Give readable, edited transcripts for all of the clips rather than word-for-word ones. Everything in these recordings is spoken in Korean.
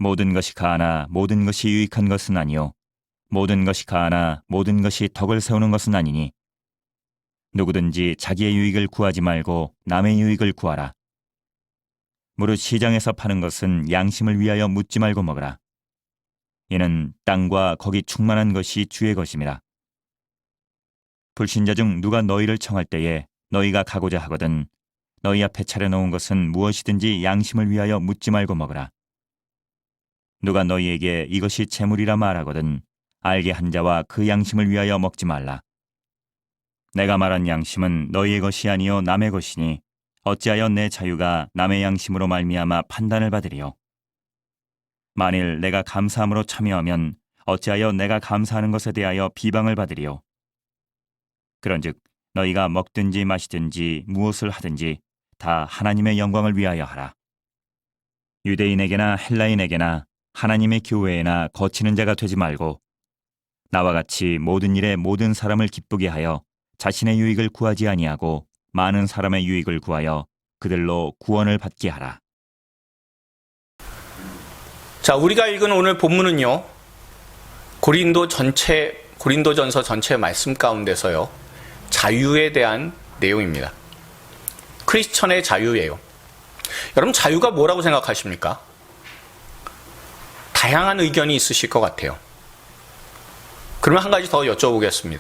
모든 것이 가하나 모든 것이 유익한 것은 아니요 모든 것이 가하나 모든 것이 덕을 세우는 것은 아니니 누구든지 자기의 유익을 구하지 말고 남의 유익을 구하라. 무릇 시장에서 파는 것은 양심을 위하여 묻지 말고 먹으라. 이는 땅과 거기 충만한 것이 주의 것임이라. 불신자 중 누가 너희를 청할 때에 너희가 가고자 하거든 너희 앞에 차려놓은 것은 무엇이든지 양심을 위하여 묻지 말고 먹으라. 누가 너희에게 이것이 재물이라 말하거든 알게 한 자와 그 양심을 위하여 먹지 말라. 내가 말한 양심은 너희의 것이 아니요 남의 것이니 어찌하여 내 자유가 남의 양심으로 말미암아 판단을 받으리요. 만일 내가 감사함으로 참여하면 어찌하여 내가 감사하는 것에 대하여 비방을 받으리요. 그런즉 너희가 먹든지 마시든지 무엇을 하든지 다 하나님의 영광을 위하여 하라. 유대인에게나 헬라인에게나 하나님의 교회에나 거치는 자가 되지 말고 나와 같이 모든 일에 모든 사람을 기쁘게 하여 자신의 유익을 구하지 아니하고 많은 사람의 유익을 구하여 그들로 구원을 받게 하라. 자, 우리가 읽은 오늘 본문은요, 고린도전서 전체 말씀 가운데서요, 자유에 대한 내용입니다. 크리스천의 자유예요. 여러분, 자유가 뭐라고 생각하십니까? 다양한 의견이 있으실 것 같아요. 그러면 한 가지 더 여쭤보겠습니다.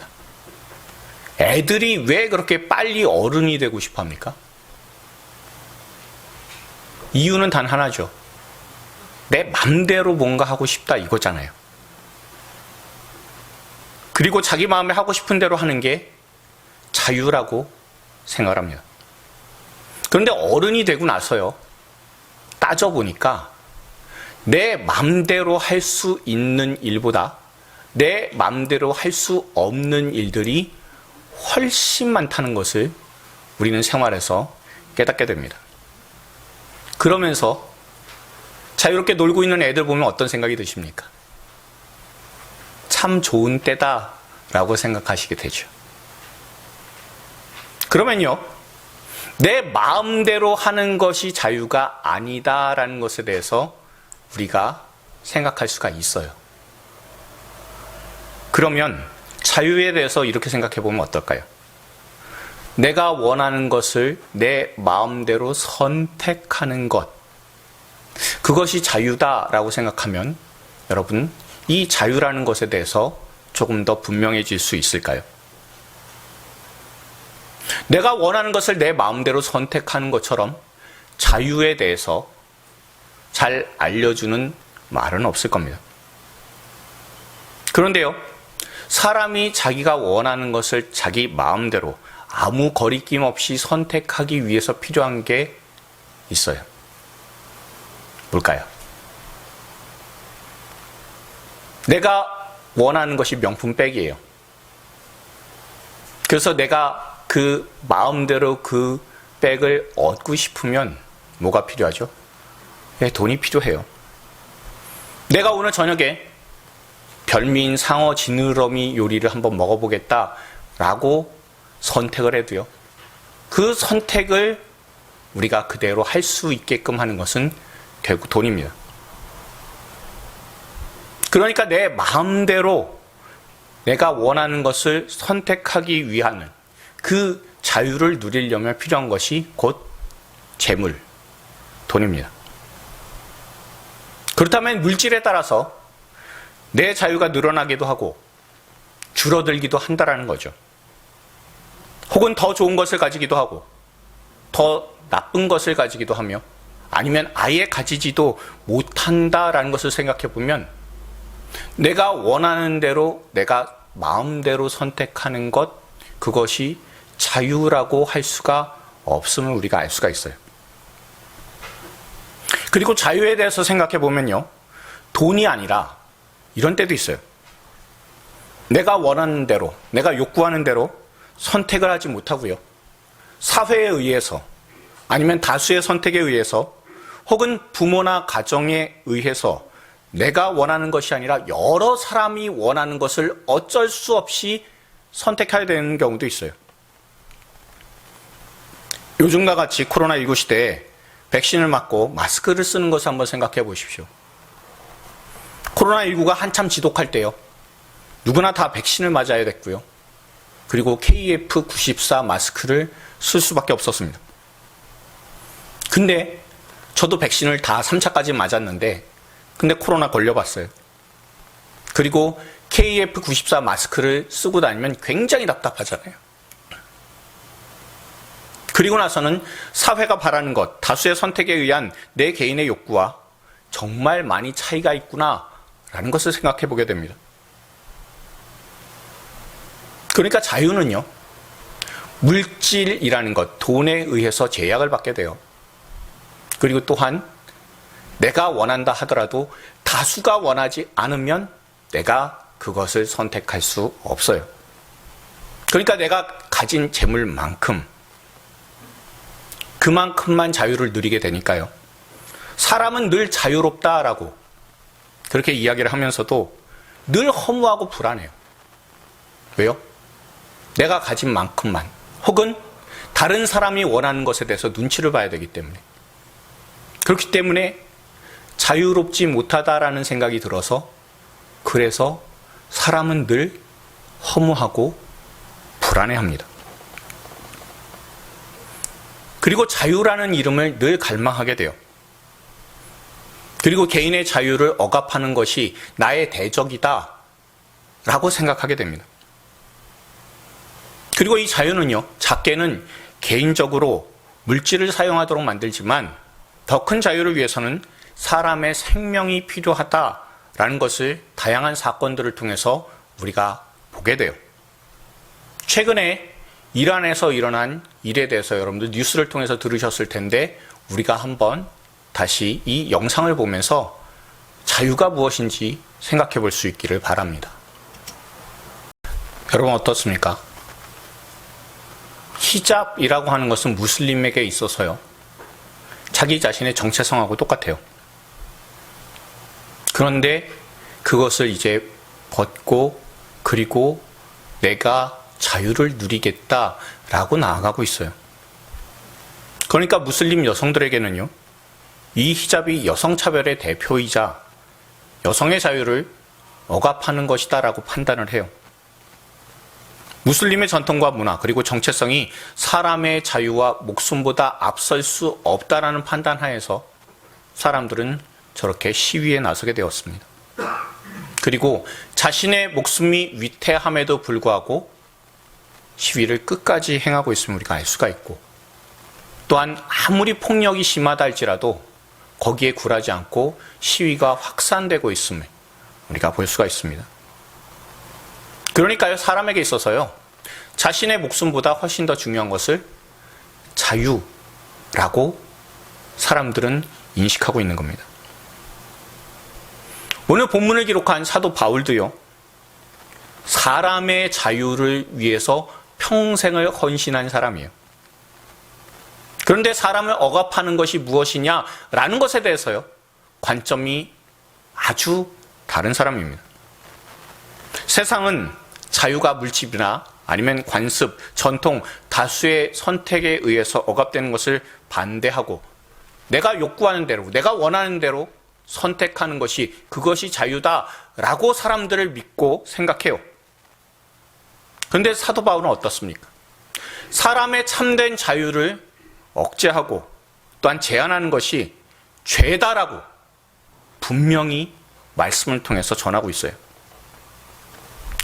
애들이 왜 그렇게 빨리 어른이 되고 싶어 합니까? 이유는 단 하나죠. 내 맘대로 뭔가 하고 싶다 이거잖아요. 그리고 자기 마음에 하고 싶은 대로 하는 게 자유라고 생각합니다. 그런데 어른이 되고 나서요, 따져보니까 내 맘대로 할 수 있는 일보다 내 맘대로 할 수 없는 일들이 훨씬 많다는 것을 우리는 생활에서 깨닫게 됩니다. 그러면서 자유롭게 놀고 있는 애들 보면 어떤 생각이 드십니까? 참 좋은 때다라고 생각하시게 되죠. 그러면요, 내 마음대로 하는 것이 자유가 아니다라는 것에 대해서 우리가 생각할 수가 있어요. 그러면 자유에 대해서 이렇게 생각해 보면 어떨까요? 내가 원하는 것을 내 마음대로 선택하는 것, 그것이 자유다라고 생각하면 여러분, 이 자유라는 것에 대해서 조금 더 분명해질 수 있을까요? 내가 원하는 것을 내 마음대로 선택하는 것처럼 자유에 대해서 잘 알려주는 말은 없을 겁니다. 그런데요, 사람이 자기가 원하는 것을 자기 마음대로 아무 거리낌 없이 선택하기 위해서 필요한 게 있어요. 뭘까요? 내가 원하는 것이 명품백이에요. 그래서 내가 그 마음대로 그 백을 얻고 싶으면 뭐가 필요하죠? 네, 돈이 필요해요. 내가 오늘 저녁에 별미인 상어 지느러미 요리를 한번 먹어보겠다라고 선택을 해도요, 그 선택을 우리가 그대로 할 수 있게끔 하는 것은 결국 돈입니다. 그러니까 내 마음대로 내가 원하는 것을 선택하기 위한 그 자유를 누리려면 필요한 것이 곧 재물, 돈입니다. 그렇다면 물질에 따라서 내 자유가 늘어나기도 하고 줄어들기도 한다라는 거죠. 혹은 더 좋은 것을 가지기도 하고 더 나쁜 것을 가지기도 하며 아니면 아예 가지지도 못한다라는 것을 생각해 보면 내가 원하는 대로 내가 마음대로 선택하는 것, 그것이 자유라고 할 수가 없음을 우리가 알 수가 있어요. 그리고 자유에 대해서 생각해 보면요, 돈이 아니라 이런 때도 있어요. 내가 원하는 대로, 내가 요구하는 대로 선택을 하지 못하고요, 사회에 의해서 아니면 다수의 선택에 의해서 혹은 부모나 가정에 의해서 내가 원하는 것이 아니라 여러 사람이 원하는 것을 어쩔 수 없이 선택해야 되는 경우도 있어요. 요즘과 같이 코로나19 시대에 백신을 맞고 마스크를 쓰는 것을 한번 생각해 보십시오. 코로나19가 한참 지독할 때요. 누구나 다 백신을 맞아야 됐고요. 그리고 KF94 마스크를 쓸 수밖에 없었습니다. 근데 저도 백신을 다 3차까지 맞았는데 근데 코로나 걸려봤어요. 그리고 KF94 마스크를 쓰고 다니면 굉장히 답답하잖아요. 그리고 나서는 사회가 바라는 것, 다수의 선택에 의한 내 개인의 욕구와 정말 많이 차이가 있구나라는 것을 생각해 보게 됩니다. 그러니까 자유는요, 물질이라는 것, 돈에 의해서 제약을 받게 돼요. 그리고 또한 내가 원한다 하더라도 다수가 원하지 않으면 내가 그것을 선택할 수 없어요. 그러니까 내가 가진 재물만큼 그만큼만 자유를 누리게 되니까요. 사람은 늘 자유롭다라고 그렇게 이야기를 하면서도 늘 허무하고 불안해요. 왜요? 내가 가진 만큼만 혹은 다른 사람이 원하는 것에 대해서 눈치를 봐야 되기 때문에 그렇기 때문에 자유롭지 못하다라는 생각이 들어서 그래서 사람은 늘 허무하고 불안해합니다. 그리고 자유라는 이름을 늘 갈망하게 돼요. 그리고 개인의 자유를 억압하는 것이 나의 대적이다 라고 생각하게 됩니다. 그리고 이 자유는요, 작게는 개인적으로 물질을 사용하도록 만들지만 더 큰 자유를 위해서는 사람의 생명이 필요하다라는 것을 다양한 사건들을 통해서 우리가 보게 돼요. 최근에 이란에서 일어난 일에 대해서 여러분들 뉴스를 통해서 들으셨을 텐데 우리가 한번 다시 이 영상을 보면서 자유가 무엇인지 생각해 볼 수 있기를 바랍니다. 여러분 어떻습니까? 히잡이라고 하는 것은 무슬림에게 있어서요, 자기 자신의 정체성하고 똑같아요. 그런데 그것을 이제 벗고 그리고 내가 자유를 누리겠다라고 나아가고 있어요. 그러니까 무슬림 여성들에게는요, 이 히잡이 여성차별의 대표이자 여성의 자유를 억압하는 것이다라고 판단을 해요. 무슬림의 전통과 문화 그리고 정체성이 사람의 자유와 목숨보다 앞설 수 없다라는 판단 하에서 사람들은 저렇게 시위에 나서게 되었습니다. 그리고 자신의 목숨이 위태함에도 불구하고 시위를 끝까지 행하고 있음을 우리가 알 수가 있고, 또한 아무리 폭력이 심하다 할지라도 거기에 굴하지 않고 시위가 확산되고 있음을 우리가 볼 수가 있습니다. 그러니까요, 사람에게 있어서요, 자신의 목숨보다 훨씬 더 중요한 것을 자유라고 사람들은 인식하고 있는 겁니다. 오늘 본문을 기록한 사도 바울도요, 사람의 자유를 위해서 평생을 헌신한 사람이에요. 그런데 사람을 억압하는 것이 무엇이냐라는 것에 대해서요, 관점이 아주 다른 사람입니다. 세상은 자유가 물질이나 아니면 관습, 전통, 다수의 선택에 의해서 억압되는 것을 반대하고 내가 욕구하는 대로, 내가 원하는 대로 선택하는 것이 그것이 자유다라고 사람들을 믿고 생각해요. 그런데 사도 바울은 어떻습니까? 사람의 참된 자유를 억제하고 또한 제한하는 것이 죄다라고 분명히 말씀을 통해서 전하고 있어요.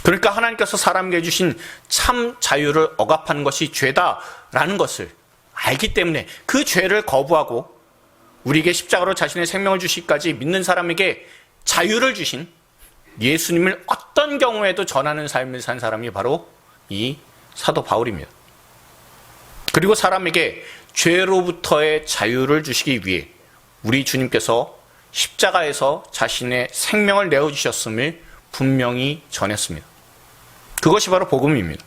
그러니까 하나님께서 사람에게 주신 참 자유를 억압하는 것이 죄다라는 것을 알기 때문에 그 죄를 거부하고 우리에게 십자가로 자신의 생명을 주시기까지 믿는 사람에게 자유를 주신 예수님을 어떤 경우에도 전하는 삶을 산 사람이 바로 이 사도 바울입니다. 그리고 사람에게 죄로부터의 자유를 주시기 위해 우리 주님께서 십자가에서 자신의 생명을 내어주셨음을 분명히 전했습니다. 그것이 바로 복음입니다.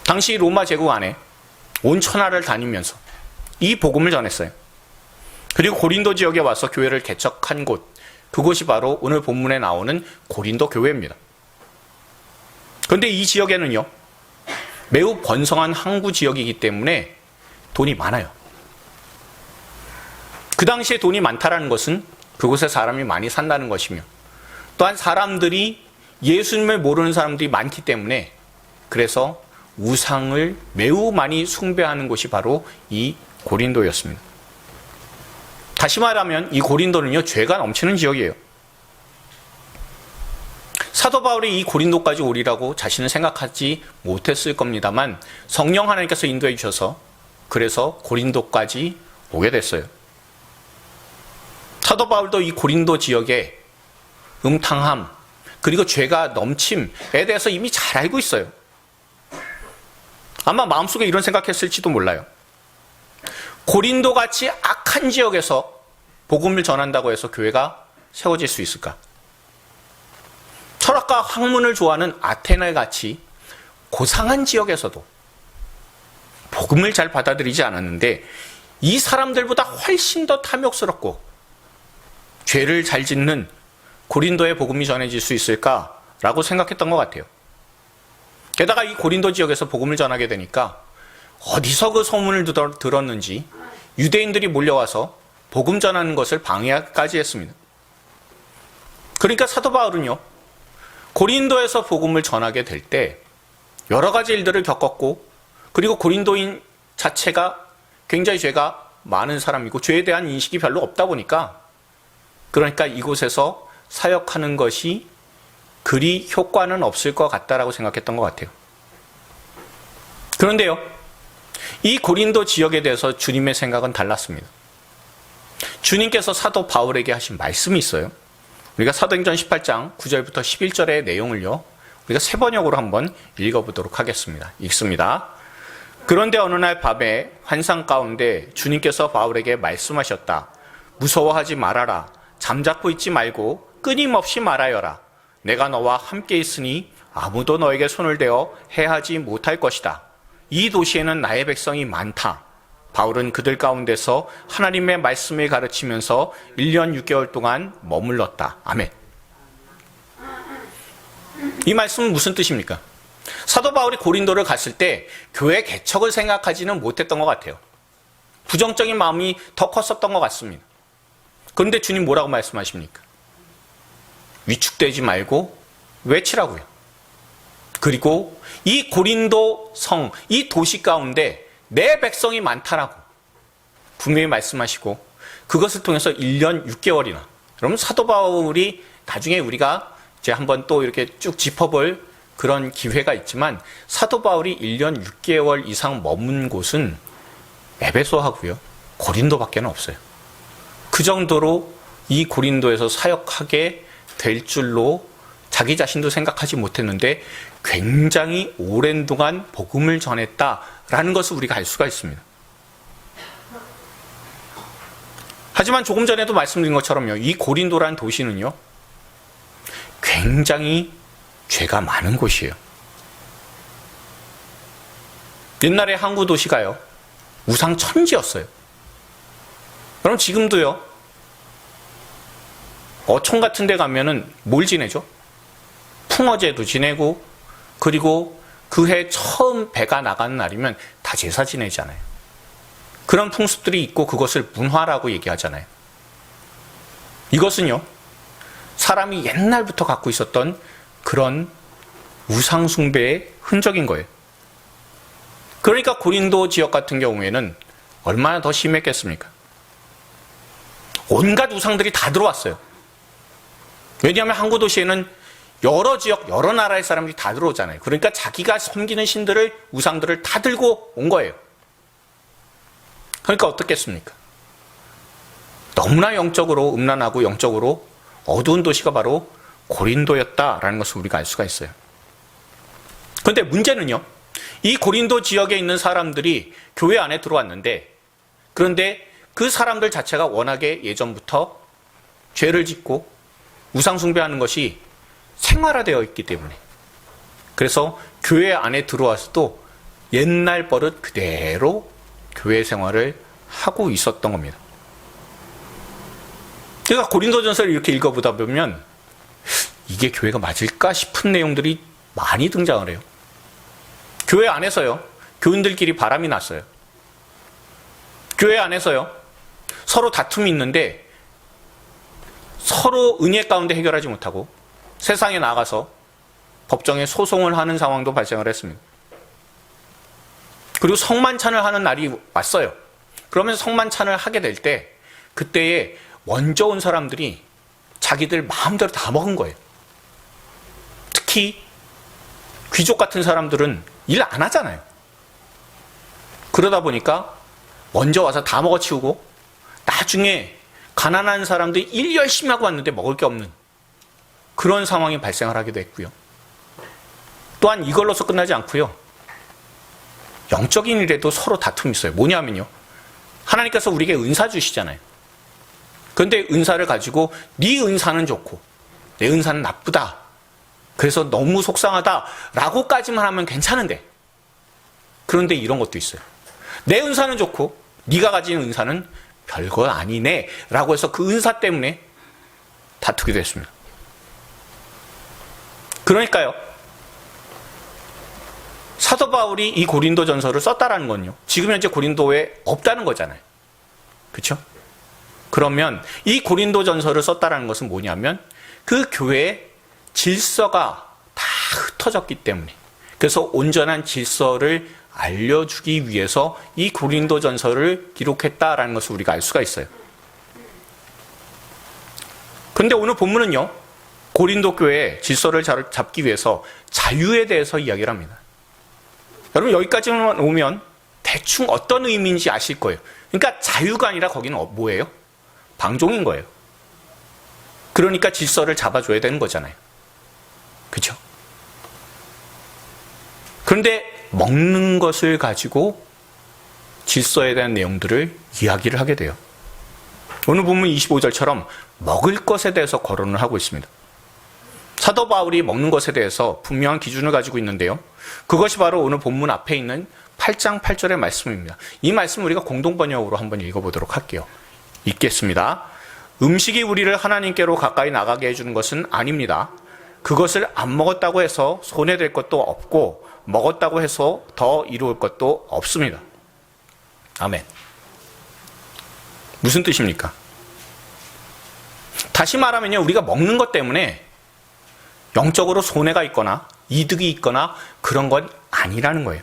당시 로마 제국 안에 온 천하를 다니면서 이 복음을 전했어요. 그리고 고린도 지역에 와서 교회를 개척한 곳, 그곳이 바로 오늘 본문에 나오는 고린도 교회입니다. 그런데 이 지역에는요, 매우 번성한 항구 지역이기 때문에 돈이 많아요. 그 당시에 돈이 많다라는 것은 그곳에 사람이 많이 산다는 것이며, 또한 사람들이 예수님을 모르는 사람들이 많기 때문에 그래서 우상을 매우 많이 숭배하는 곳이 바로 이 고린도였습니다. 다시 말하면 이 고린도는요, 죄가 넘치는 지역이에요. 사도 바울이 이 고린도까지 오리라고 자신은 생각하지 못했을 겁니다만 성령 하나님께서 인도해 주셔서 그래서 고린도까지 오게 됐어요. 사도 바울도 이 고린도 지역의 음탕함 그리고 죄가 넘침에 대해서 이미 잘 알고 있어요. 아마 마음속에 이런 생각했을지도 몰라요. 고린도같이 악한 지역에서 복음을 전한다고 해서 교회가 세워질 수 있을까? 철학과 학문을 좋아하는 아테네같이 고상한 지역에서도 복음을 잘 받아들이지 않았는데 이 사람들보다 훨씬 더 탐욕스럽고 죄를 잘 짓는 고린도의 복음이 전해질 수 있을까라고 생각했던 것 같아요. 게다가 이 고린도 지역에서 복음을 전하게 되니까 어디서 그 소문을 들었는지 유대인들이 몰려와서 복음 전하는 것을 방해까지 했습니다. 그러니까 사도 바울은요, 고린도에서 복음을 전하게 될 때 여러 가지 일들을 겪었고, 그리고 고린도인 자체가 굉장히 죄가 많은 사람이고 죄에 대한 인식이 별로 없다 보니까, 그러니까 이곳에서 사역하는 것이 그리 효과는 없을 것 같다라고 생각했던 것 같아요. 그런데요, 이 고린도 지역에 대해서 주님의 생각은 달랐습니다. 주님께서 사도 바울에게 하신 말씀이 있어요. 우리가 사도행전 18장 9절부터 11절의 내용을요, 우리가 세 번역으로 한번 읽어보도록 하겠습니다. 읽습니다. 그런데 어느 날 밤에 환상 가운데 주님께서 바울에게 말씀하셨다. 무서워하지 말아라. 잠자코 있지 말고 끊임없이 말하여라. 내가 너와 함께 있으니 아무도 너에게 손을 대어 해하지 못할 것이다. 이 도시에는 나의 백성이 많다. 바울은 그들 가운데서 하나님의 말씀을 가르치면서 1년 6개월 동안 머물렀다. 아멘. 이 말씀은 무슨 뜻입니까? 사도 바울이 고린도를 갔을 때 교회 개척을 생각하지는 못했던 것 같아요. 부정적인 마음이 더 컸었던 것 같습니다. 그런데 주님 뭐라고 말씀하십니까? 위축되지 말고 외치라고요. 그리고 이 고린도 성, 이 도시 가운데 내 백성이 많다라고 분명히 말씀하시고, 그것을 통해서 1년 6개월이나, 여러분 사도 바울이 나중에 우리가 이제 한번 또 이렇게 쭉 짚어볼 그런 기회가 있지만, 사도 바울이 1년 6개월 이상 머문 곳은 에베소하고요, 고린도밖에 없어요. 그 정도로 이 고린도에서 사역하게 될 줄로 자기 자신도 생각하지 못했는데 굉장히 오랜 동안 복음을 전했다라는 것을 우리가 알 수가 있습니다. 하지만 조금 전에도 말씀드린 것처럼요, 이 고린도라는 도시는요, 굉장히 죄가 많은 곳이에요. 옛날에 항구 도시가요, 우상 천지였어요. 그럼 지금도요, 어촌 같은 데 가면은 뭘 지내죠? 풍어제도 지내고, 그리고 그 해 처음 배가 나가는 날이면 다 제사 지내잖아요. 그런 풍습들이 있고 그것을 문화라고 얘기하잖아요. 이것은요, 사람이 옛날부터 갖고 있었던 그런 우상 숭배의 흔적인 거예요. 그러니까 고린도 지역 같은 경우에는 얼마나 더 심했겠습니까? 온갖 우상들이 다 들어왔어요. 왜냐하면 항구 도시에는 여러 지역, 여러 나라의 사람들이 다 들어오잖아요. 그러니까 자기가 섬기는 신들을, 우상들을 다 들고 온 거예요. 그러니까 어떻겠습니까? 너무나 영적으로 음란하고 영적으로 어두운 도시가 바로 고린도였다라는 것을 우리가 알 수가 있어요. 그런데 문제는요, 이 고린도 지역에 있는 사람들이 교회 안에 들어왔는데, 그런데 그 사람들 자체가 워낙에 예전부터 죄를 짓고 우상 숭배하는 것이 생활화되어 있기 때문에, 그래서 교회 안에 들어와서도 옛날 버릇 그대로 교회 생활을 하고 있었던 겁니다. 그러니까 고린도전서를 이렇게 읽어보다 보면 이게 교회가 맞을까 싶은 내용들이 많이 등장을 해요. 교회 안에서요, 교인들끼리 바람이 났어요. 교회 안에서요, 서로 다툼이 있는데 서로 은혜 가운데 해결하지 못하고 세상에 나가서 법정에 소송을 하는 상황도 발생을 했습니다. 그리고 성만찬을 하는 날이 왔어요. 그러면 성만찬을 하게 될 때 그때에 먼저 온 사람들이 자기들 마음대로 다 먹은 거예요. 특히 귀족 같은 사람들은 일 안 하잖아요. 그러다 보니까 먼저 와서 다 먹어치우고 나중에 가난한 사람들이 일 열심히 하고 왔는데 먹을 게 없는 그런 상황이 발생을 하기도 했고요. 또한 이걸로서 끝나지 않고요. 영적인 일에도 서로 다툼이 있어요. 뭐냐면요. 하나님께서 우리에게 은사 주시잖아요. 그런데 은사를 가지고 네 은사는 좋고 내 은사는 나쁘다. 그래서 너무 속상하다라고까지만 하면 괜찮은데 그런데 이런 것도 있어요. 내 은사는 좋고 네가 가진 은사는 별거 아니네 라고 해서 그 은사 때문에 다투게 됐습니다. 그러니까요. 사도 바울이 이 고린도 전서를 썼다라는 건요. 지금 현재 고린도에 없다는 거잖아요. 그렇죠? 그러면 이 고린도 전서를 썼다라는 것은 뭐냐면 그 교회의 질서가 다 흩어졌기 때문에 그래서 온전한 질서를 알려주기 위해서 이 고린도 전서를 기록했다라는 것을 우리가 알 수가 있어요. 그런데 오늘 본문은요. 고린도 교회의 질서를 잡기 위해서 자유에 대해서 이야기를 합니다. 여러분 여기까지만 오면 대충 어떤 의미인지 아실 거예요. 그러니까 자유가 아니라 거기는 뭐예요? 방종인 거예요. 그러니까 질서를 잡아줘야 되는 거잖아요. 그렇죠? 그런데 먹는 것을 가지고 질서에 대한 내용들을 이야기를 하게 돼요. 오늘 본문 25절처럼 먹을 것에 대해서 거론을 하고 있습니다. 사도 바울이 먹는 것에 대해서 분명한 기준을 가지고 있는데요. 그것이 바로 오늘 본문 앞에 있는 8장 8절의 말씀입니다. 이 말씀 우리가 공동번역으로 한번 읽어보도록 할게요. 읽겠습니다. 음식이 우리를 하나님께로 가까이 나가게 해주는 것은 아닙니다. 그것을 안 먹었다고 해서 손해될 것도 없고 먹었다고 해서 더 이루을 것도 없습니다. 아멘. 무슨 뜻입니까? 다시 말하면요. 우리가 먹는 것 때문에 영적으로 손해가 있거나 이득이 있거나 그런 건 아니라는 거예요.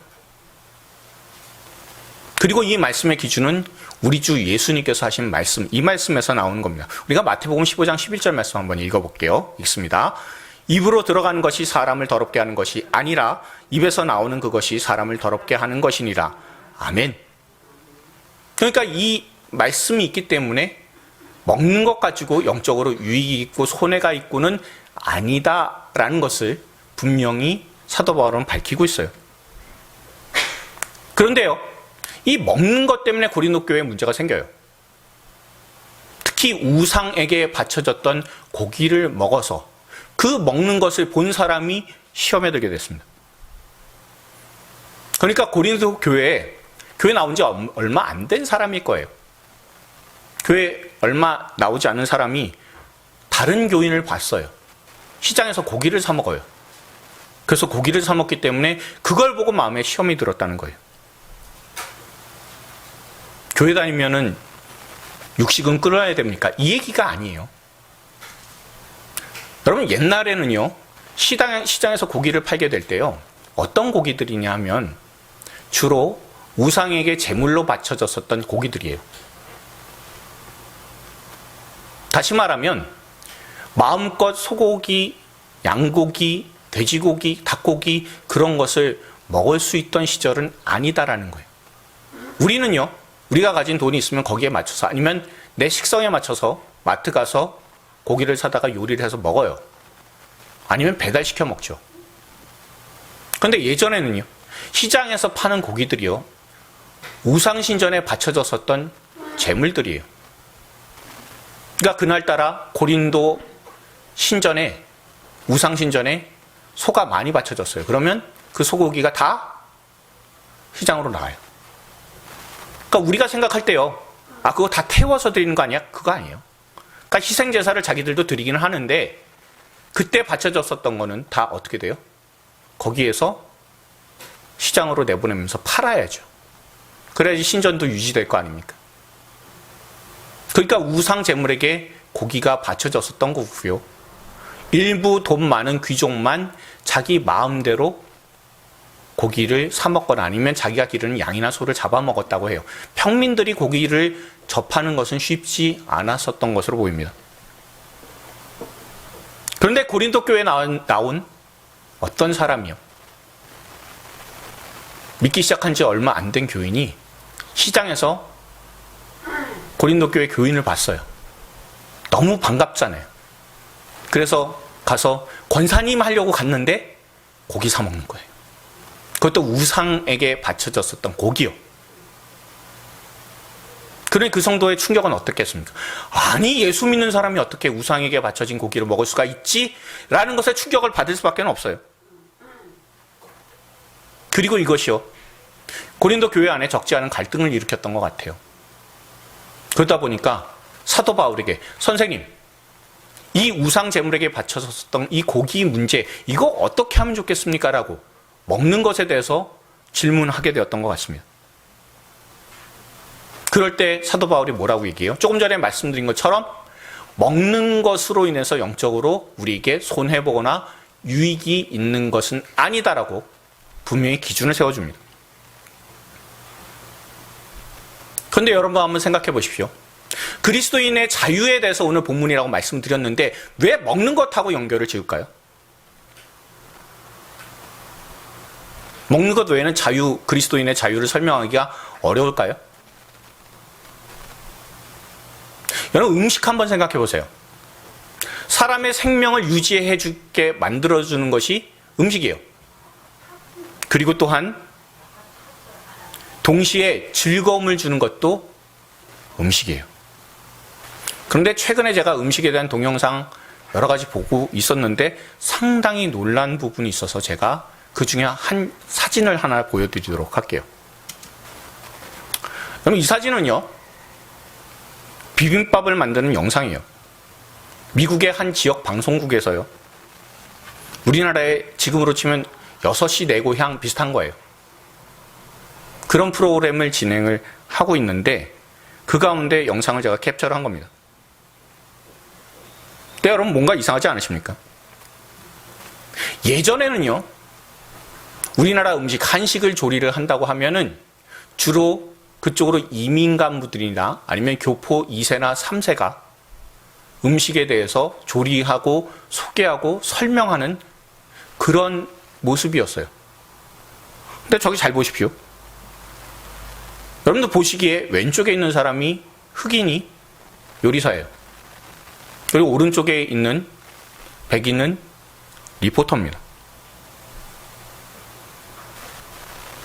그리고 이 말씀의 기준은 우리 주 예수님께서 하신 말씀, 이 말씀에서 나오는 겁니다. 우리가 마태복음 15장 11절 말씀 한번 읽어볼게요. 읽습니다. 입으로 들어가는 것이 사람을 더럽게 하는 것이 아니라 입에서 나오는 그것이 사람을 더럽게 하는 것이니라. 아멘. 그러니까 이 말씀이 있기 때문에 먹는 것 가지고 영적으로 유익이 있고 손해가 있고는 아니다라는 것을 분명히 사도 바울은 밝히고 있어요. 그런데요. 이 먹는 것 때문에 고린도 교회에 문제가 생겨요. 특히 우상에게 바쳐졌던 고기를 먹어서 그 먹는 것을 본 사람이 시험에 들게 됐습니다. 그러니까 고린도 교회 나온 지 얼마 안 된 사람일 거예요. 교회 얼마 나오지 않은 사람이 다른 교인을 봤어요. 시장에서 고기를 사 먹어요. 그래서 고기를 사 먹기 때문에 그걸 보고 마음에 시험이 들었다는 거예요. 교회 다니면은 육식은 끊어야 됩니까? 이 얘기가 아니에요. 여러분 옛날에는요. 시장에서 고기를 팔게 될 때요. 어떤 고기들이냐 하면 주로 우상에게 제물로 바쳐졌었던 고기들이에요. 다시 말하면 마음껏 소고기, 양고기, 돼지고기, 닭고기 그런 것을 먹을 수 있던 시절은 아니다라는 거예요. 우리는요. 우리가 가진 돈이 있으면 거기에 맞춰서 아니면 내 식성에 맞춰서 마트 가서 고기를 사다가 요리를 해서 먹어요. 아니면 배달시켜 먹죠. 그런데 예전에는요. 시장에서 파는 고기들이요. 우상신전에 바쳐졌었던 제물들이에요. 그러니까 그날따라 고린도 신전에 우상신전에 소가 많이 바쳐졌어요. 그러면 그 소고기가 다 시장으로 나가요. 그러니까 우리가 생각할 때요. 그거 다 태워서 드리는 거 아니야? 그거 아니에요. 그러니까 희생제사를 자기들도 드리기는 하는데 그때 바쳐졌었던 거는 다 어떻게 돼요? 거기에서 시장으로 내보내면서 팔아야죠. 그래야지 신전도 유지될 거 아닙니까? 그러니까 우상 제물에게 고기가 바쳐졌었던 거고요. 일부 돈 많은 귀족만 자기 마음대로 고기를 사 먹거나 아니면 자기가 기르는 양이나 소를 잡아먹었다고 해요. 평민들이 고기를 접하는 것은 쉽지 않았었던 것으로 보입니다. 그런데 고린도 교회에 나온 어떤 사람이요, 믿기 시작한 지 얼마 안 된 교인이 시장에서 고린도 교회 교인을 봤어요. 너무 반갑잖아요. 그래서 가서 권사님 하려고 갔는데 고기 사 먹는 거예요. 그것도 우상에게 바쳐졌었던 고기요. 그러니 그 성도의 충격은 어떻겠습니까? 아니, 예수 믿는 사람이 어떻게 우상에게 바쳐진 고기를 먹을 수가 있지? 라는 것에 충격을 받을 수밖에 없어요. 그리고 이것이요, 고린도 교회 안에 적지 않은 갈등을 일으켰던 것 같아요. 그러다 보니까 사도 바울에게, 선생님, 이 우상 제물에게 바쳐졌었던 이 고기 문제, 이거 어떻게 하면 좋겠습니까? 라고 먹는 것에 대해서 질문하게 되었던 것 같습니다. 그럴 때 사도 바울이 뭐라고 얘기해요? 조금 전에 말씀드린 것처럼 먹는 것으로 인해서 영적으로 우리에게 손해보거나 유익이 있는 것은 아니다라고 분명히 기준을 세워줍니다. 그런데 여러분 한번 생각해 보십시오. 그리스도인의 자유에 대해서 오늘 본문이라고 말씀드렸는데 왜 먹는 것하고 연결을 지을까요? 먹는 것 외에는 그리스도인의 자유를 설명하기가 어려울까요? 여러분, 음식 한번 생각해 보세요. 사람의 생명을 유지해 주게 만들어주는 것이 음식이에요. 그리고 또한 동시에 즐거움을 주는 것도 음식이에요. 그런데 최근에 제가 음식에 대한 동영상 여러 가지 보고 있었는데 상당히 놀란 부분이 있어서 제가 그 중에 한 사진을 하나 보여드리도록 할게요. 그럼 이 사진은요, 비빔밥을 만드는 영상이에요. 미국의 한 지역 방송국에서요, 우리나라에 지금으로 치면 6시 내 고향 비슷한 거예요. 그런 프로그램을 진행을 하고 있는데 그 가운데 영상을 제가 캡처를 한 겁니다. 근데 여러분, 뭔가 이상하지 않으십니까? 예전에는요, 우리나라 음식, 한식을 조리를 한다고 하면은 주로 그쪽으로 이민 간부들이나 아니면 교포 2세나 3세가 음식에 대해서 조리하고 소개하고 설명하는 그런 모습이었어요. 근데 저기 잘 보십시오. 여러분들 보시기에 왼쪽에 있는 사람이 흑인이 요리사예요. 그리고 오른쪽에 있는 백인은 리포터입니다.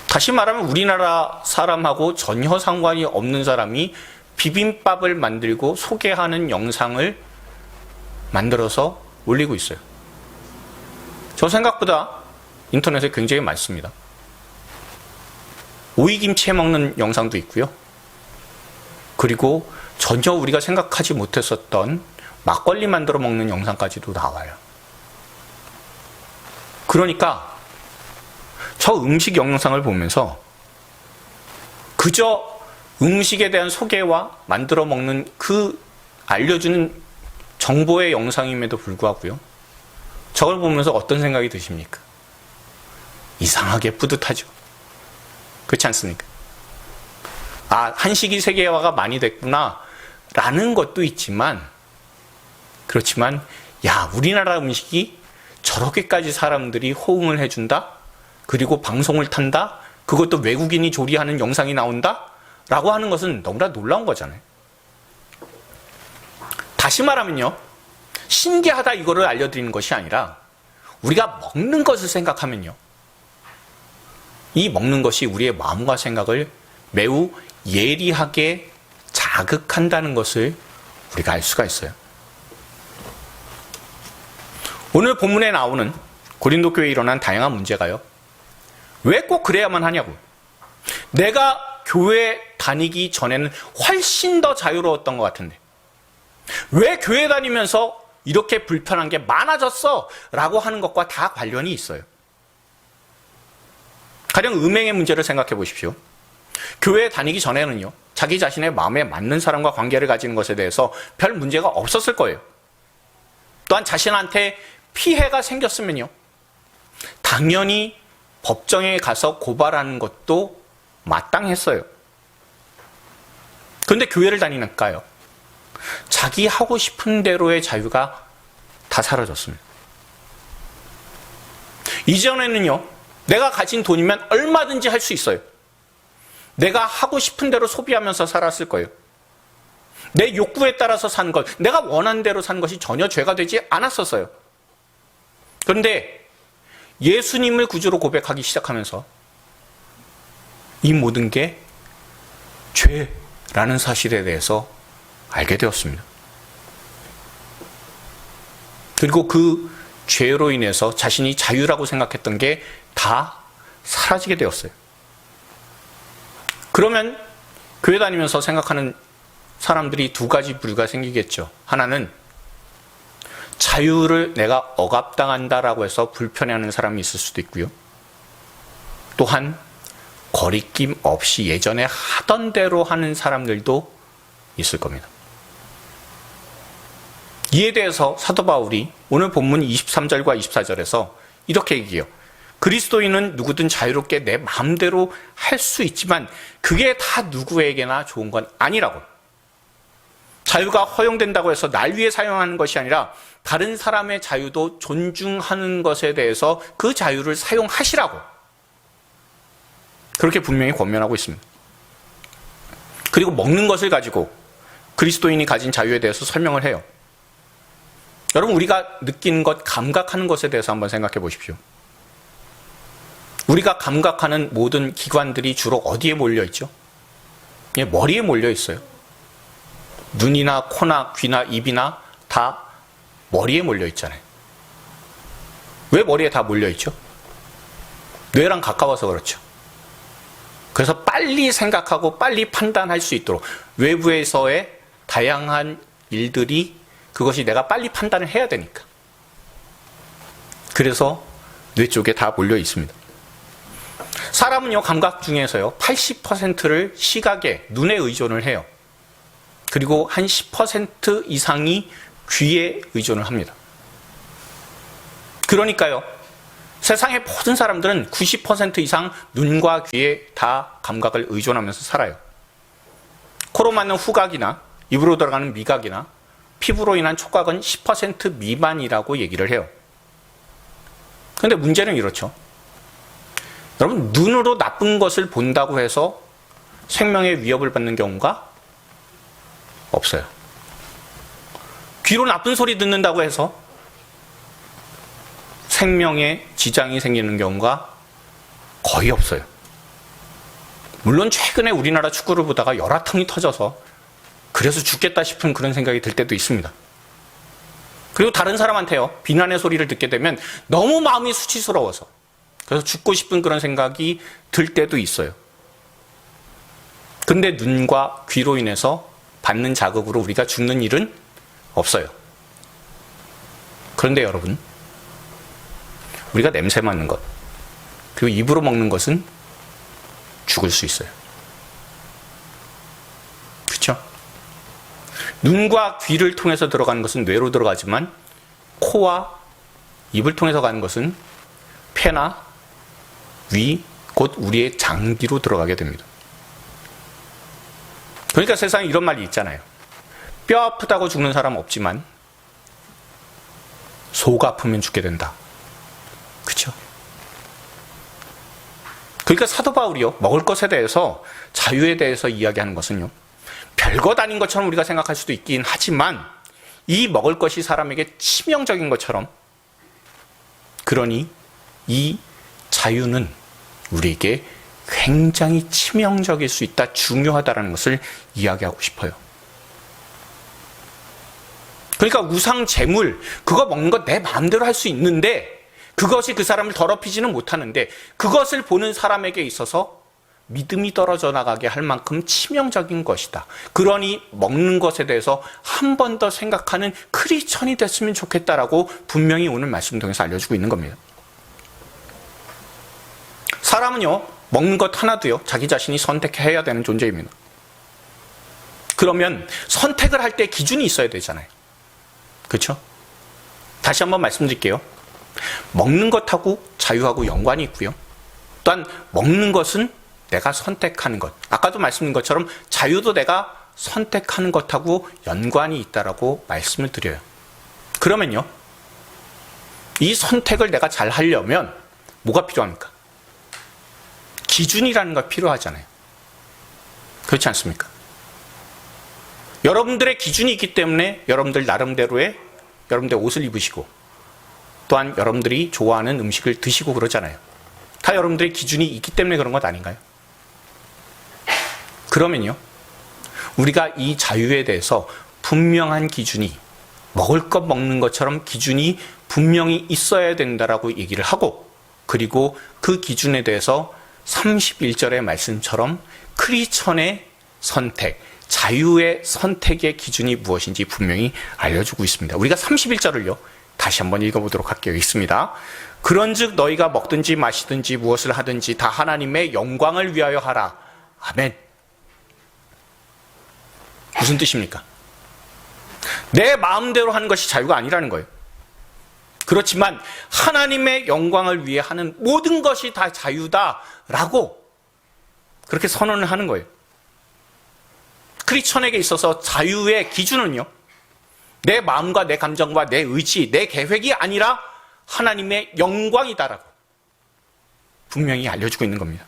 다시 말하면 우리나라 사람하고 전혀 상관이 없는 사람이 비빔밥을 만들고 소개하는 영상을 만들어서 올리고 있어요. 저 생각보다 인터넷에 굉장히 많습니다. 오이김치 해먹는 영상도 있고요. 그리고 전혀 우리가 생각하지 못했었던 막걸리 만들어 먹는 영상까지도 나와요. 그러니까 저 음식 영상을 보면서 그저 음식에 대한 소개와 만들어 먹는 그 알려주는 정보의 영상임에도 불구하고요, 저걸 보면서 어떤 생각이 드십니까? 이상하게 뿌듯하죠. 그렇지 않습니까? 아, 한식이 세계화가 많이 됐구나 라는 것도 있지만, 그렇지만 야, 우리나라 음식이 저렇게까지 사람들이 호응을 해준다? 그리고 방송을 탄다? 그것도 외국인이 조리하는 영상이 나온다? 라고 하는 것은 너무나 놀라운 거잖아요. 다시 말하면요, 신기하다 이거를 알려드리는 것이 아니라 우리가 먹는 것을 생각하면요, 이 먹는 것이 우리의 마음과 생각을 매우 예리하게 자극한다는 것을 우리가 알 수가 있어요. 오늘 본문에 나오는 고린도 교회에 일어난 다양한 문제가요, 왜 꼭 그래야만 하냐고. 내가 교회 다니기 전에는 훨씬 더 자유로웠던 것 같은데 왜 교회 다니면서 이렇게 불편한 게 많아졌어? 라고 하는 것과 다 관련이 있어요. 가령 음행의 문제를 생각해 보십시오. 교회 다니기 전에는요, 자기 자신의 마음에 맞는 사람과 관계를 가지는 것에 대해서 별 문제가 없었을 거예요. 또한 자신한테 피해가 생겼으면요, 당연히 법정에 가서 고발하는 것도 마땅했어요. 그런데 교회를 다니니까요, 자기 하고 싶은 대로의 자유가 다 사라졌습니다. 이전에는요, 내가 가진 돈이면 얼마든지 할 수 있어요. 내가 하고 싶은 대로 소비하면서 살았을 거예요. 내 욕구에 따라서 산 것, 내가 원하는 대로 산 것이 전혀 죄가 되지 않았었어요. 그런데 예수님을 구주로 고백하기 시작하면서 이 모든 게 죄라는 사실에 대해서 알게 되었습니다. 그리고 그 죄로 인해서 자신이 자유라고 생각했던 게 다 사라지게 되었어요. 그러면 교회 다니면서 생각하는 사람들이 두 가지 부류가 생기겠죠. 하나는 자유를 내가 억압당한다라고 해서 불편해하는 사람이 있을 수도 있고요. 또한 거리낌 없이 예전에 하던 대로 하는 사람들도 있을 겁니다. 이에 대해서 사도 바울이 오늘 본문 23절과 24절에서 이렇게 얘기해요. 그리스도인은 누구든 자유롭게 내 마음대로 할 수 있지만 그게 다 누구에게나 좋은 건 아니라고. 자유가 허용된다고 해서 날 위해 사용하는 것이 아니라 다른 사람의 자유도 존중하는 것에 대해서 그 자유를 사용하시라고. 그렇게 분명히 권면하고 있습니다. 그리고 먹는 것을 가지고 그리스도인이 가진 자유에 대해서 설명을 해요. 여러분, 우리가 느끼는 것, 감각하는 것에 대해서 한번 생각해 보십시오. 우리가 감각하는 모든 기관들이 주로 어디에 몰려 있죠? 예, 머리에 몰려 있어요. 눈이나 코나 귀나 입이나 다 머리에 몰려 있잖아요. 왜 머리에 다 몰려 있죠? 뇌랑 가까워서 그렇죠. 그래서 빨리 생각하고 빨리 판단할 수 있도록 외부에서의 다양한 일들이 그것이 내가 빨리 판단을 해야 되니까. 그래서 뇌 쪽에 다 몰려 있습니다. 사람은요, 감각 중에서요, 80%를 시각에, 눈에 의존을 해요. 그리고 한 10% 이상이 귀에 의존을 합니다. 그러니까요, 세상의 모든 사람들은 90% 이상 눈과 귀에 다 감각을 의존하면서 살아요. 코로 맞는 후각이나 입으로 들어가는 미각이나 피부로 인한 촉각은 10% 미만이라고 얘기를 해요. 그런데 문제는 이렇죠. 여러분, 눈으로 나쁜 것을 본다고 해서 생명에 위협을 받는 경우가 없어요. 귀로 나쁜 소리 듣는다고 해서 생명에 지장이 생기는 경우가 거의 없어요. 물론 최근에 우리나라 축구를 보다가 열화통이 터져서 그래서 죽겠다 싶은 그런 생각이 들 때도 있습니다. 그리고 다른 사람한테요, 비난의 소리를 듣게 되면 너무 마음이 수치스러워서 그래서 죽고 싶은 그런 생각이 들 때도 있어요. 근데 눈과 귀로 인해서 받는 자극으로 우리가 죽는 일은 없어요. 그런데 여러분, 우리가 냄새 맡는 것, 그리고 입으로 먹는 것은 죽을 수 있어요. 그렇죠? 눈과 귀를 통해서 들어가는 것은 뇌로 들어가지만 코와 입을 통해서 가는 것은 폐나 위, 곧 우리의 장기로 들어가게 됩니다. 그러니까 세상에 이런 말이 있잖아요. 뼈 아프다고 죽는 사람 없지만 속 아프면 죽게 된다. 그렇죠? 그러니까 사도 바울이요, 먹을 것에 대해서, 자유에 대해서 이야기하는 것은요, 별것 아닌 것처럼 우리가 생각할 수도 있긴 하지만 이 먹을 것이 사람에게 치명적인 것처럼, 그러니 이 자유는 우리에게 굉장히 치명적일 수 있다, 중요하다는 것을 이야기하고 싶어요. 그러니까 우상 재물, 그거 먹는 거 내 마음대로 할 수 있는데 그것이 그 사람을 더럽히지는 못하는데 그것을 보는 사람에게 있어서 믿음이 떨어져 나가게 할 만큼 치명적인 것이다. 그러니 먹는 것에 대해서 한 번 더 생각하는 크리스천이 됐으면 좋겠다라고 분명히 오늘 말씀 통해서 알려주고 있는 겁니다. 사람은요, 먹는 것 하나도요, 자기 자신이 선택해야 되는 존재입니다. 그러면 선택을 할 때 기준이 있어야 되잖아요. 그렇죠? 다시 한번 말씀드릴게요. 먹는 것하고 자유하고 연관이 있고요. 또한 먹는 것은 내가 선택하는 것. 아까도 말씀드린 것처럼 자유도 내가 선택하는 것하고 연관이 있다라고 말씀을 드려요. 그러면요, 이 선택을 내가 잘 하려면 뭐가 필요합니까? 기준이라는 거 필요하잖아요. 그렇지 않습니까? 여러분들의 기준이 있기 때문에 여러분들 나름대로의 여러분들 옷을 입으시고 또한 여러분들이 좋아하는 음식을 드시고 그러잖아요. 다 여러분들의 기준이 있기 때문에 그런 것 아닌가요? 그러면요, 우리가 이 자유에 대해서 분명한 기준이, 먹을 것 먹는 것처럼 기준이 분명히 있어야 된다라고 얘기를 하고, 그리고 그 기준에 대해서 31절의 말씀처럼 크리스천의 선택, 자유의 선택의 기준이 무엇인지 분명히 알려주고 있습니다. 우리가 31절을요 다시 한번 읽어보도록 할게요. 읽습니다. 그런즉 너희가 먹든지 마시든지 무엇을 하든지 다 하나님의 영광을 위하여 하라. 아멘. 무슨 뜻입니까? 내 마음대로 하는 것이 자유가 아니라는 거예요. 그렇지만 하나님의 영광을 위해 하는 모든 것이 다 자유다라고 그렇게 선언을 하는 거예요. 크리스천에게 있어서 자유의 기준은요, 내 마음과 내 감정과 내 의지, 내 계획이 아니라 하나님의 영광이다라고 분명히 알려주고 있는 겁니다.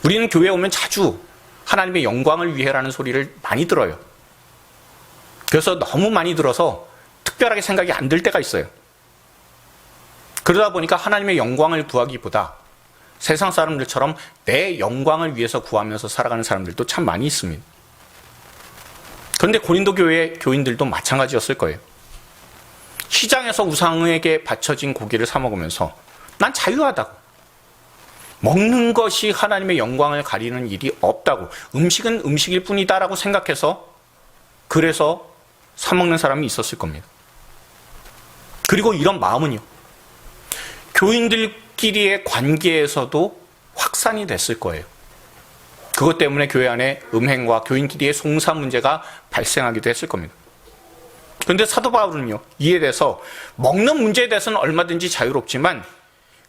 우리는 교회에 오면 자주 하나님의 영광을 위해라는 소리를 많이 들어요. 그래서 너무 많이 들어서 특별하게 생각이 안 들 때가 있어요. 그러다 보니까 하나님의 영광을 구하기보다 세상 사람들처럼 내 영광을 위해서 구하면서 살아가는 사람들도 참 많이 있습니다. 그런데 고린도 교회 교인들도 마찬가지였을 거예요. 시장에서 우상에게 바쳐진 고기를 사 먹으면서 난 자유하다고, 먹는 것이 하나님의 영광을 가리는 일이 없다고, 음식은 음식일 뿐이다라고 생각해서 그래서 사 먹는 사람이 있었을 겁니다. 그리고 이런 마음은요, 교인들끼리의 관계에서도 확산이 됐을 거예요. 그것 때문에 교회 안에 음행과 교인끼리의 송사 문제가 발생하기도 했을 겁니다. 그런데 사도 바울은요, 이에 대해서 먹는 문제에 대해서는 얼마든지 자유롭지만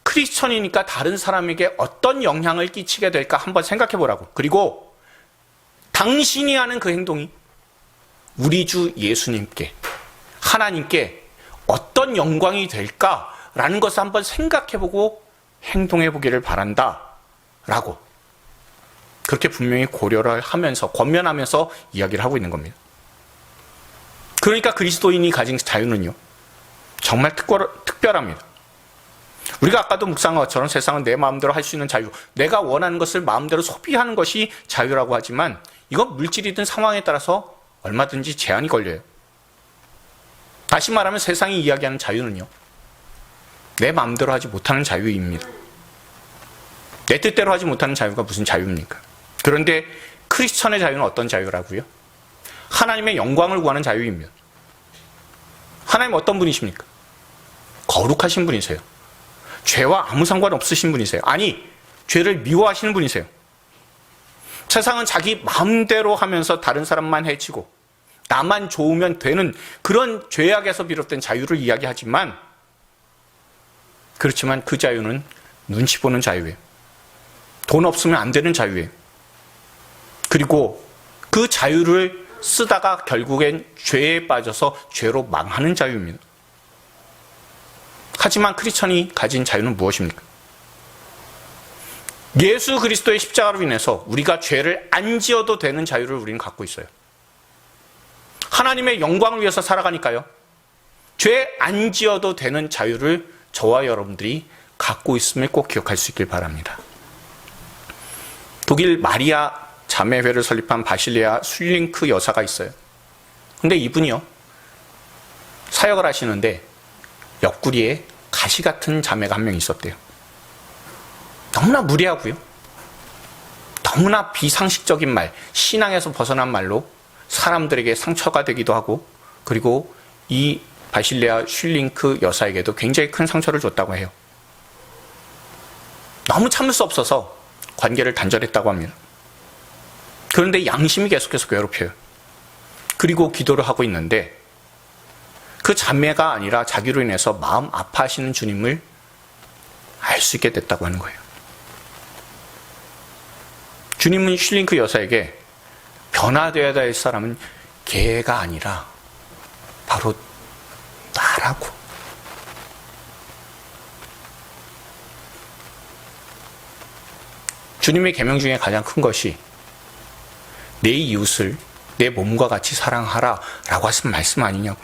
크리스천이니까 다른 사람에게 어떤 영향을 끼치게 될까 한번 생각해 보라고. 그리고 당신이 하는 그 행동이 우리 주 예수님께, 하나님께 어떤 영광이 될까라는 것을 한번 생각해 보고 행동해 보기를 바란다 라고 그렇게 분명히 고려를 하면서, 권면하면서 이야기를 하고 있는 겁니다. 그러니까 그리스도인이 가진 자유는요, 정말 특별합니다. 우리가 아까도 묵상한 것처럼 세상은 내 마음대로 할 수 있는 자유, 내가 원하는 것을 마음대로 소비하는 것이 자유라고 하지만 이건 물질이든 상황에 따라서 얼마든지 제한이 걸려요. 다시 말하면 세상이 이야기하는 자유는요, 내 마음대로 하지 못하는 자유입니다. 내 뜻대로 하지 못하는 자유가 무슨 자유입니까? 그런데 크리스천의 자유는 어떤 자유라고요? 하나님의 영광을 구하는 자유입니다. 하나님 어떤 분이십니까? 거룩하신 분이세요. 죄와 아무 상관없으신 분이세요. 아니, 죄를 미워하시는 분이세요. 세상은 자기 마음대로 하면서 다른 사람만 해치고 나만 좋으면 되는 그런 죄악에서 비롯된 자유를 이야기하지만, 그렇지만 그 자유는 눈치 보는 자유예요. 돈 없으면 안 되는 자유예요. 그리고 그 자유를 쓰다가 결국엔 죄에 빠져서 죄로 망하는 자유입니다. 하지만 크리스천이 가진 자유는 무엇입니까? 예수 그리스도의 십자가로 인해서 우리가 죄를 안 지어도 되는 자유를 우리는 갖고 있어요. 하나님의 영광을 위해서 살아가니까요, 죄 안 지어도 되는 자유를 저와 여러분들이 갖고 있음을 꼭 기억할 수 있길 바랍니다. 독일 마리아 자매회를 설립한 바실레아 슐링크 여사가 있어요. 근데 이분이요, 사역을 하시는데 옆구리에 가시 같은 자매가 한 명 있었대요. 너무나 무례하고요, 너무나 비상식적인 말, 신앙에서 벗어난 말로 사람들에게 상처가 되기도 하고, 그리고 이 바실레아 슐링크 여사에게도 굉장히 큰 상처를 줬다고 해요. 너무 참을 수 없어서 관계를 단절했다고 합니다. 그런데 양심이 계속해서 괴롭혀요. 그리고 기도를 하고 있는데 그 자매가 아니라 자기로 인해서 마음 아파하시는 주님을 알 수 있게 됐다고 하는 거예요. 주님은 슐링크 여사에게 변화되어야 될 사람은 걔가 아니라 바로 나라고. 주님의 계명 중에 가장 큰 것이 내 이웃을 내 몸과 같이 사랑하라 라고 하신 말씀 아니냐고.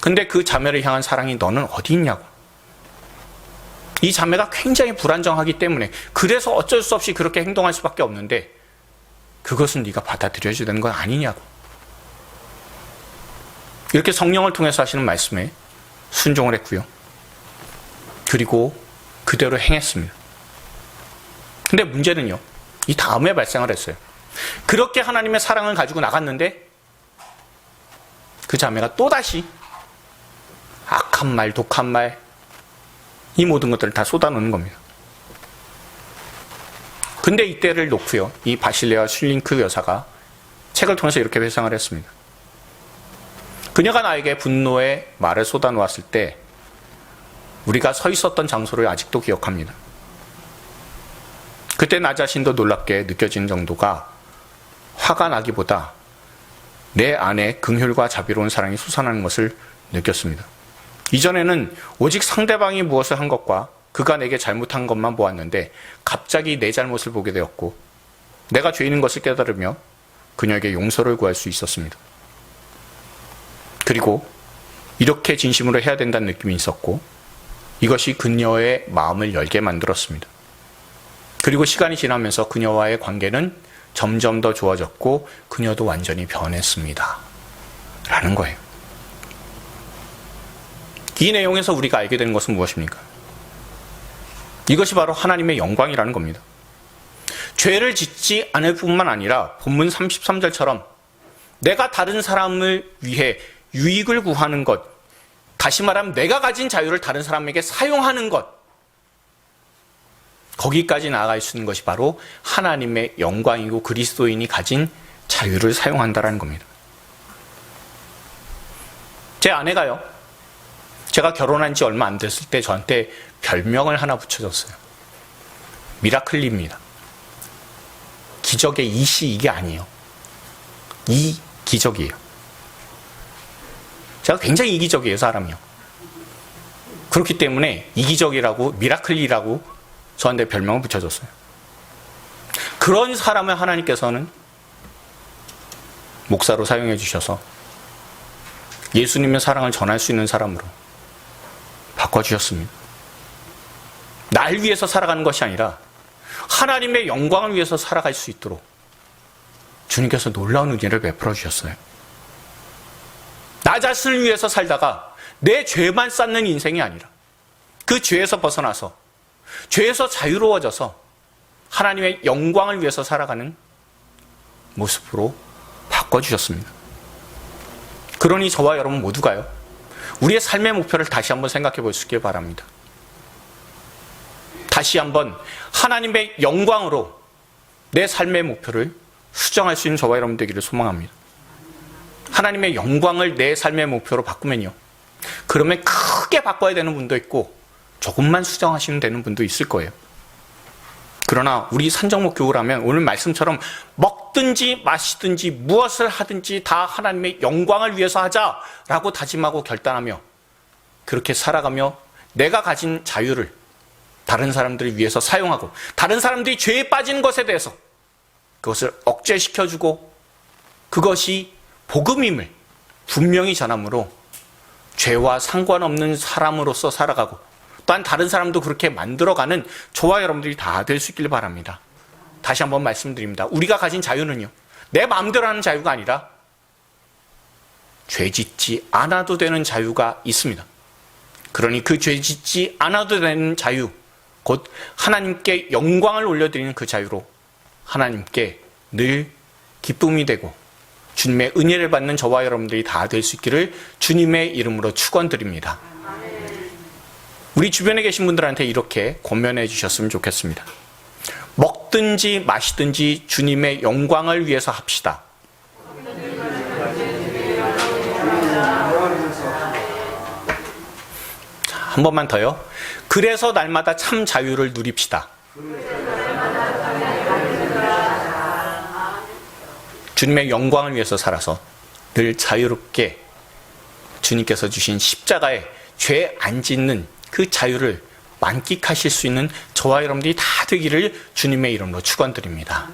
근데 그 자매를 향한 사랑이 너는 어디 있냐고. 이 자매가 굉장히 불안정하기 때문에 그래서 어쩔 수 없이 그렇게 행동할 수밖에 없는데 그것은 네가 받아들여야 되는 건 아니냐고. 이렇게 성령을 통해서 하시는 말씀에 순종을 했고요. 그리고 그대로 행했습니다. 근데 문제는요, 이 다음에 발생을 했어요. 그렇게 하나님의 사랑을 가지고 나갔는데 그 자매가 또다시 악한 말, 독한 말, 이 모든 것들을 다 쏟아놓는 겁니다. 근데 이때를 놓고요, 이 바실레아 슐링크 여사가 책을 통해서 이렇게 회상을 했습니다. 그녀가 나에게 분노의 말을 쏟아놓았을 때 우리가 서 있었던 장소를 아직도 기억합니다. 그때 나 자신도 놀랍게 느껴지는 정도가 화가 나기보다 내 안에 긍휼과 자비로운 사랑이 솟아나는 것을 느꼈습니다. 이전에는 오직 상대방이 무엇을 한 것과 그가 내게 잘못한 것만 보았는데 갑자기 내 잘못을 보게 되었고 내가 죄인인 것을 깨달으며 그녀에게 용서를 구할 수 있었습니다. 그리고 이렇게 진심으로 해야 된다는 느낌이 있었고 이것이 그녀의 마음을 열게 만들었습니다. 그리고 시간이 지나면서 그녀와의 관계는 점점 더 좋아졌고 그녀도 완전히 변했습니다. 라는 거예요. 이 내용에서 우리가 알게 되는 것은 무엇입니까? 이것이 바로 하나님의 영광이라는 겁니다. 죄를 짓지 않을 뿐만 아니라 본문 33절처럼 내가 다른 사람을 위해 유익을 구하는 것, 다시 말하면 내가 가진 자유를 다른 사람에게 사용하는 것, 거기까지 나아갈 수 있는 것이 바로 하나님의 영광이고 그리스도인이 가진 자유를 사용한다는 겁니다. 제 아내가요, 제가 결혼한 지 얼마 안 됐을 때 저한테 별명을 하나 붙여줬어요. 미라클리입니다. 기적의 이시 이게 아니에요. 이 기적이에요. 제가 굉장히 이기적이에요, 사람이요. 그렇기 때문에 이기적이라고 미라클리라고 저한테 별명을 붙여줬어요. 그런 사람을 하나님께서는 목사로 사용해 주셔서 예수님의 사랑을 전할 수 있는 사람으로 바꿔주셨습니다. 날 위해서 살아가는 것이 아니라 하나님의 영광을 위해서 살아갈 수 있도록 주님께서 놀라운 은혜를 베풀어 주셨어요. 나 자신을 위해서 살다가 내 죄만 쌓는 인생이 아니라 그 죄에서 벗어나서 죄에서 자유로워져서 하나님의 영광을 위해서 살아가는 모습으로 바꿔주셨습니다. 그러니 저와 여러분 모두가요, 우리의 삶의 목표를 다시 한번 생각해 볼 수 있길 바랍니다. 다시 한번 하나님의 영광으로 내 삶의 목표를 수정할 수 있는 저와 여러분 되기를 소망합니다. 하나님의 영광을 내 삶의 목표로 바꾸면요, 그러면 크게 바꿔야 되는 분도 있고 조금만 수정하시면 되는 분도 있을 거예요. 그러나 우리 산정목 교우라면 오늘 말씀처럼 먹든지 마시든지 무엇을 하든지 다 하나님의 영광을 위해서 하자라고 다짐하고 결단하며 그렇게 살아가며 내가 가진 자유를 다른 사람들을 위해서 사용하고 다른 사람들이 죄에 빠진 것에 대해서 그것을 억제시켜주고 그것이 복음임을 분명히 전함으로 죄와 상관없는 사람으로서 살아가고 또한 다른 사람도 그렇게 만들어가는 저와 여러분들이 다 될 수 있길 바랍니다. 다시 한번 말씀드립니다. 우리가 가진 자유는요, 내 마음대로 하는 자유가 아니라 죄 짓지 않아도 되는 자유가 있습니다. 그러니 그 죄 짓지 않아도 되는 자유, 곧 하나님께 영광을 올려드리는 그 자유로 하나님께 늘 기쁨이 되고 주님의 은혜를 받는 저와 여러분들이 다 될 수 있기를 주님의 이름으로 축원드립니다. 우리 주변에 계신 분들한테 이렇게 권면해 주셨으면 좋겠습니다. 먹든지 마시든지 주님의 영광을 위해서 합시다. 자, 한 번만 더요. 그래서 날마다 참 자유를 누립시다. 주님의 영광을 위해서 살아서 늘 자유롭게 주님께서 주신 십자가에 죄 안 짓는 그 자유를 만끽하실 수 있는 저와 여러분들이 다 되기를 주님의 이름으로 축원드립니다.